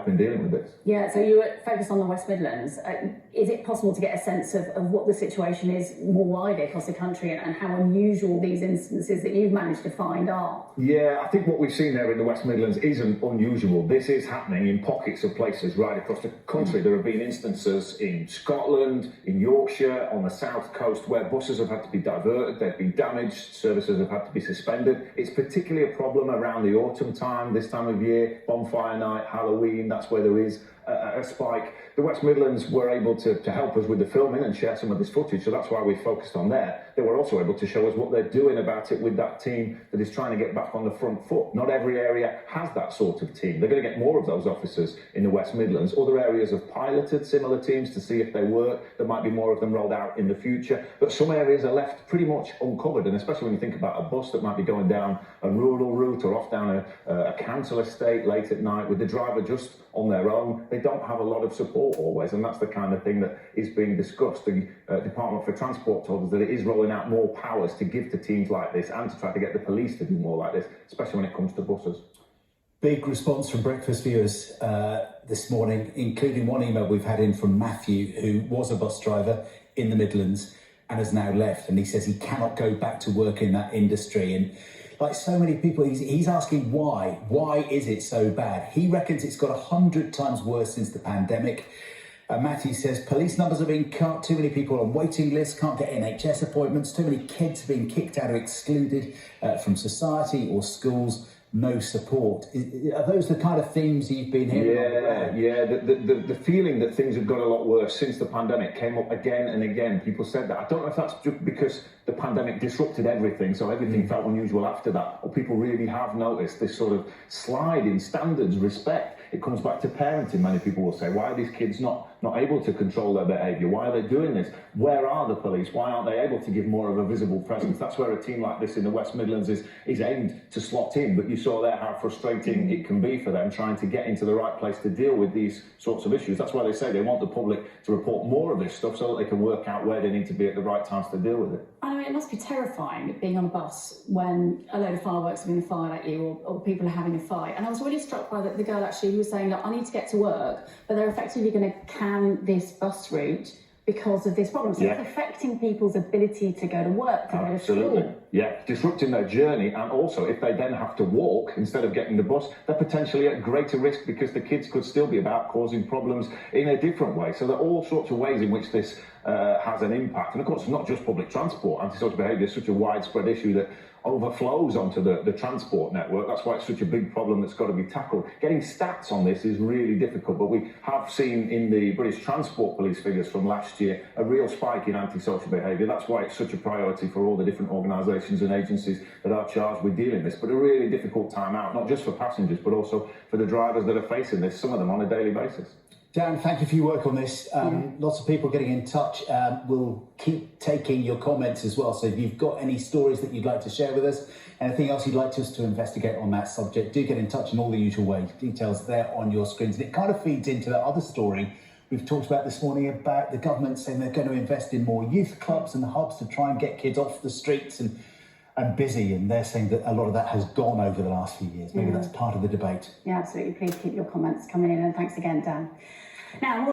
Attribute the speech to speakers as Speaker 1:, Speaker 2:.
Speaker 1: help in dealing with this.
Speaker 2: Yeah, so you were focused on the West Midlands. Is it possible to get a sense of what the situation is more widely across the country and how unusual these instances that you've managed to find are?
Speaker 1: Yeah, I think what we've seen there in the West Midlands isn't unusual. This is happening in pockets of places right across the country. There have been instances in Scotland, in Yorkshire, on the south coast, where buses have had to be diverted, they've been damaged, services have had to be suspended. It's particularly a problem around the autumn time, this time of year, bonfire night, Halloween, that's where there is a spike. The West Midlands were able to help us with the filming and share some of this footage, so that's why we focused on there. They were also able to show us what they're doing about it with that team that is trying to get back on the front foot. Not every area has that sort of team. They're going to get more of those officers in the West Midlands. Other areas have piloted similar teams to see if they work. There might be more of them rolled out in the future, but some areas are left pretty much uncovered, and especially when you think about a bus that might be going down a rural route or off down a council estate late at night with the driver just on their own. They don't have a lot of support always, and that's the kind of thing that is being discussed. The Department for Transport told us that it is rolling out more powers to give to teams like this and to try to get the police to do more like this, especially when it comes to buses.
Speaker 3: Big response from breakfast viewers this morning, including one email we've had in from Matthew, who was a bus driver in the Midlands and has now left, and he says he cannot go back to work in that industry. And like so many people, he's asking why. Why is it so bad? He reckons it's got 100 times worse since the pandemic. Matthew says police numbers are being cut, too many people on waiting lists, can't get NHS appointments, too many kids being kicked out or excluded from society or schools, no support. Are those the kind of themes you've been hearing?
Speaker 1: Yeah. The feeling that things have got a lot worse since the pandemic came up again and again. People said that. I don't know if that's just because the pandemic disrupted everything, so everything felt unusual after that, or people really have noticed this sort of slide in standards, respect. It comes back to parenting. Many people will say, why are these kids not able to control their behaviour? Why are they doing this? Where are the police? Why aren't they able to give more of a visible presence? That's where a team like this in the West Midlands is aimed to slot in. But you saw there how frustrating it can be for them trying to get into the right place to deal with these sorts of issues. That's why they say they want the public to report more of this stuff so that they can work out where they need to be at the right times to deal with it.
Speaker 2: I mean, it must be terrifying being on a bus when a load of fireworks are being fired at you or people are having a fight. And I was really struck by the girl actually who was saying, look, I need to get to work, but they're effectively going to can this bus route because of this problem. So it's affecting people's ability to go to work, to go to school.
Speaker 1: Yeah, disrupting their journey, and also if they then have to walk instead of getting the bus, they're potentially at greater risk because the kids could still be about causing problems in a different way. So there are all sorts of ways in which this has an impact. And of course, it's not just public transport. Antisocial behaviour is such a widespread issue that overflows onto the transport network. That's why it's such a big problem that's got to be tackled. Getting stats on this is really difficult, but we have seen in the British Transport Police figures from last year a real spike in antisocial behaviour. That's why it's such a priority for all the different organisations and agencies that are charged with dealing with this. But a really difficult time out, not just for passengers, but also for the drivers that are facing this, some of them on a daily basis.
Speaker 3: Dan, thank you for your work on this. Lots of people getting in touch. We'll keep taking your comments as well. So if you've got any stories that you'd like to share with us, anything else you'd like us to investigate on that subject, do get in touch in all the usual ways. Details there on your screens. And it kind of feeds into that other story we've talked about this morning about the government saying they're going to invest in more youth clubs and hubs to try and get kids off the streets and busy. And they're saying that a lot of that has gone over the last few years. Maybe that's part of the debate.
Speaker 2: Yeah, absolutely. Please keep your comments coming in. And thanks again, Dan. Now,